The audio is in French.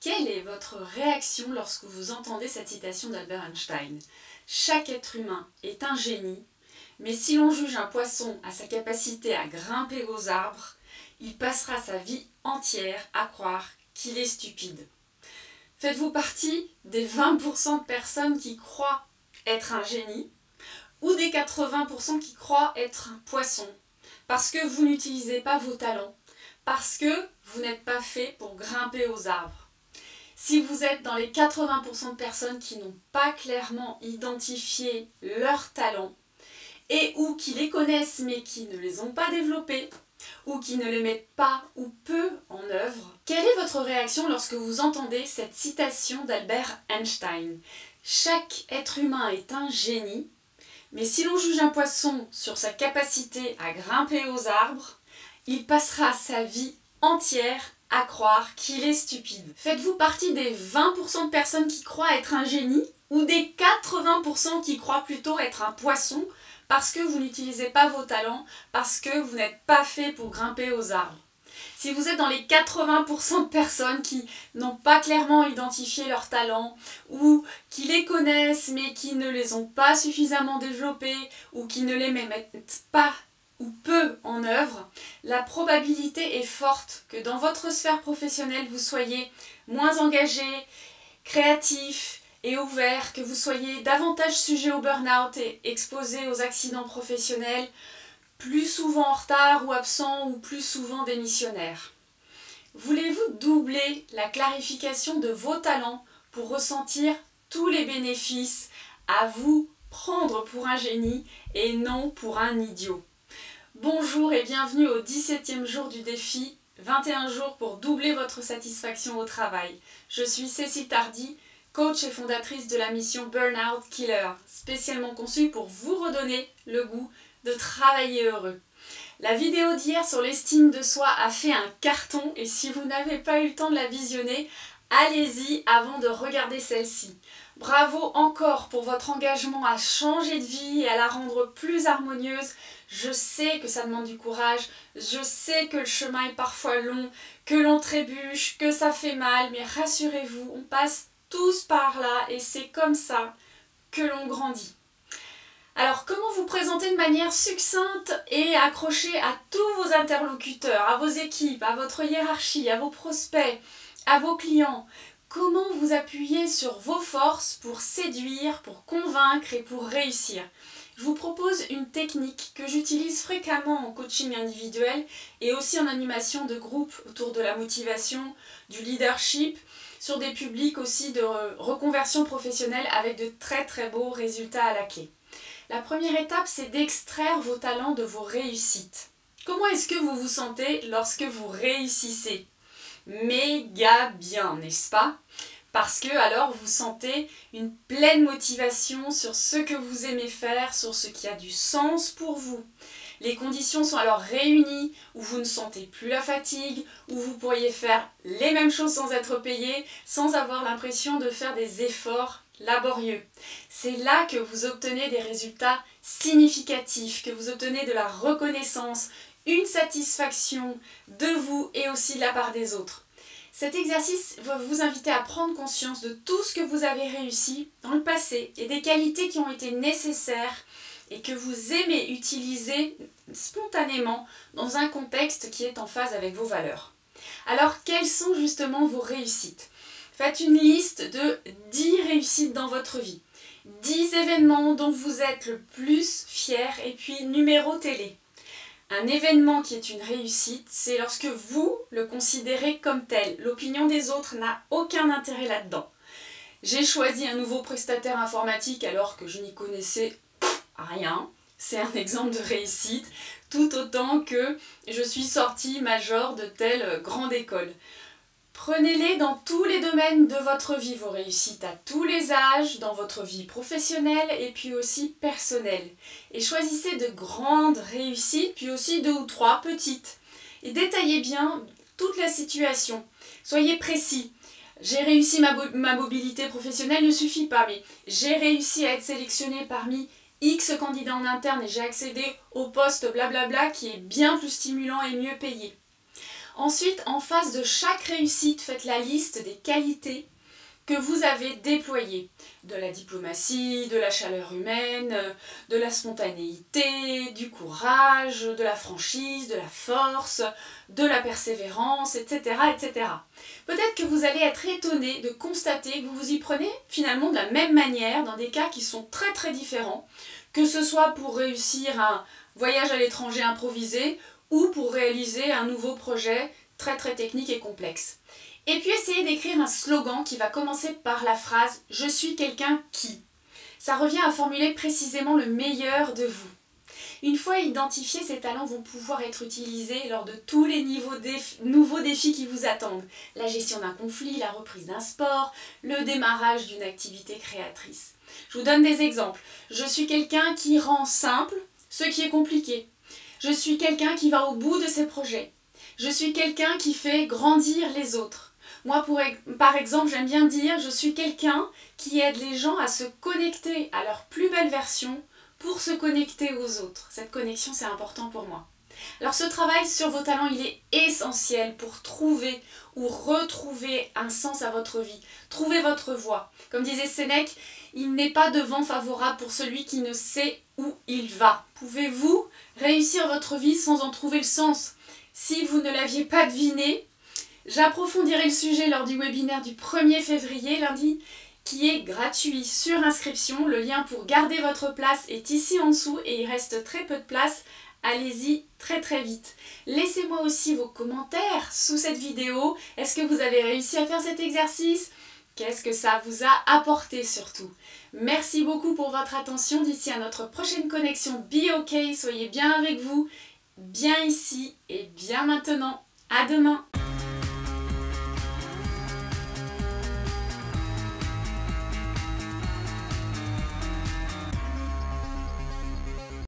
Quelle est votre réaction lorsque vous entendez cette citation d'Albert Einstein? Chaque être humain est un génie, mais si l'on juge un poisson à sa capacité à grimper aux arbres, il passera sa vie entière à croire qu'il est stupide. Faites-vous partie des 20% de personnes qui croient être un génie ou des 80% qui croient être un poisson parce que vous n'utilisez pas vos talents, parce que vous n'êtes pas fait pour grimper aux arbres? Si vous êtes dans les 80% de personnes qui n'ont pas clairement identifié leurs talents et ou qui les connaissent mais qui ne les ont pas développés ou qui ne les mettent pas ou peu en œuvre, quelle est votre réaction lorsque vous entendez cette citation d'Albert Einstein? Chaque être humain est un génie, mais si l'on juge un poisson sur sa capacité à grimper aux arbres, il passera sa vie entière à croire qu'il est stupide. Faites-vous partie des 20% de personnes qui croient être un génie ou des 80% qui croient plutôt être un poisson parce que vous n'utilisez pas vos talents, parce que vous n'êtes pas fait pour grimper aux arbres? Si vous êtes dans les 80% de personnes qui n'ont pas clairement identifié leurs talents ou qui les connaissent mais qui ne les ont pas suffisamment développés ou qui ne les mettent pas ou peu en œuvre, la probabilité est forte que dans votre sphère professionnelle, vous soyez moins engagé, créatif et ouvert, que vous soyez davantage sujet au burn-out et exposé aux accidents professionnels, plus souvent en retard ou absent ou plus souvent démissionnaire. Voulez-vous doubler la clarification de vos talents pour ressentir tous les bénéfices, à vous prendre pour un génie et non pour un idiot? Bonjour et bienvenue au 17e jour du défi 21 jours pour doubler votre satisfaction au travail. Je suis Cécile Tardy, coach et fondatrice de la mission Burnout Killer, spécialement conçue pour vous redonner le goût de travailler heureux. La vidéo d'hier sur l'estime de soi a fait un carton et si vous n'avez pas eu le temps de la visionner, allez-y avant de regarder celle-ci. Bravo encore pour votre engagement à changer de vie et à la rendre plus harmonieuse. Je sais que ça demande du courage, je sais que le chemin est parfois long, que l'on trébuche, que ça fait mal, mais rassurez-vous, on passe tous par là et c'est comme ça que l'on grandit. Alors, comment vous présenter de manière succincte et accrochée à tous vos interlocuteurs, à vos équipes, à votre hiérarchie, à vos prospects, à vos clients? Comment vous appuyer sur vos forces pour séduire, pour convaincre et pour réussir? Je vous propose une technique que j'utilise fréquemment en coaching individuel et aussi en animation de groupe autour de la motivation, du leadership, sur des publics aussi de reconversion professionnelle avec de très beaux résultats à la clé. La première étape, c'est d'extraire vos talents de vos réussites. Comment est-ce que vous vous sentez lorsque vous réussissez? Méga bien, n'est-ce pas? Parce que alors vous sentez une pleine motivation sur ce que vous aimez faire, sur ce qui a du sens pour vous. Les conditions sont alors réunies où vous ne sentez plus la fatigue, où vous pourriez faire les mêmes choses sans être payé, sans avoir l'impression de faire des efforts laborieux. C'est là que vous obtenez des résultats significatifs, que vous obtenez de la reconnaissance, une satisfaction de vous et aussi de la part des autres. Cet exercice va vous inviter à prendre conscience de tout ce que vous avez réussi dans le passé et des qualités qui ont été nécessaires et que vous aimez utiliser spontanément dans un contexte qui est en phase avec vos valeurs. Alors, quelles sont justement vos réussites? Faites une liste de 10 réussites dans votre vie, 10 événements dont vous êtes le plus fier et puis numérotez-les. Un événement qui est une réussite, c'est lorsque vous le considérez comme tel. L'opinion des autres n'a aucun intérêt là-dedans. J'ai choisi un nouveau prestataire informatique alors que je n'y connaissais rien. C'est un exemple de réussite, tout autant que je suis sortie major de telle grande école. Prenez-les dans tous les domaines de votre vie, vos réussites à tous les âges, dans votre vie professionnelle et puis aussi personnelle. Et choisissez de grandes réussites, puis aussi 2 ou 3 petites. Et détaillez bien toute la situation. Soyez précis. J'ai réussi ma mobilité professionnelle ne suffit pas, mais j'ai réussi à être sélectionné parmi X candidats en interne et j'ai accédé au poste blablabla qui est bien plus stimulant et mieux payé. Ensuite, en face de chaque réussite, faites la liste des qualités que vous avez déployées. De la diplomatie, de la chaleur humaine, de la spontanéité, du courage, de la franchise, de la force, de la persévérance, etc. etc. Peut-être que vous allez être étonné de constater que vous vous y prenez finalement de la même manière dans des cas qui sont très très différents, que ce soit pour réussir un voyage à l'étranger improvisé ou pour réaliser un nouveau projet très très technique et complexe. Et puis essayez d'écrire un slogan qui va commencer par la phrase « Je suis quelqu'un qui ». Ça revient à formuler précisément le meilleur de vous. Une fois identifiés, ces talents vont pouvoir être utilisés lors de tous les nouveaux défis qui vous attendent. La gestion d'un conflit, la reprise d'un sport, le démarrage d'une activité créatrice. Je vous donne des exemples. Je suis quelqu'un qui rend simple ce qui est compliqué. Je suis quelqu'un qui va au bout de ses projets. Je suis quelqu'un qui fait grandir les autres. Moi, par exemple, j'aime bien dire « Je suis quelqu'un qui aide les gens à se connecter à leur plus belle version pour se connecter aux autres. » Cette connexion, c'est important pour moi. Alors ce travail sur vos talents, il est essentiel pour trouver ou retrouver un sens à votre vie. Trouver votre voie. Comme disait Sénèque, il n'est pas de vent favorable pour celui qui ne sait où il va. Pouvez-vous réussir votre vie sans en trouver le sens? Si vous ne l'aviez pas deviné, j'approfondirai le sujet lors du webinaire du 1er février, lundi, qui est gratuit sur inscription. Le lien pour garder votre place est ici en dessous et il reste très peu de place. Allez-y très très vite. Laissez-moi aussi vos commentaires sous cette vidéo. Est-ce que vous avez réussi à faire cet exercice? Qu'est-ce que ça vous a apporté surtout? Merci beaucoup pour votre attention. D'ici à notre prochaine connexion Be OK, soyez bien avec vous, bien ici et bien maintenant. À demain!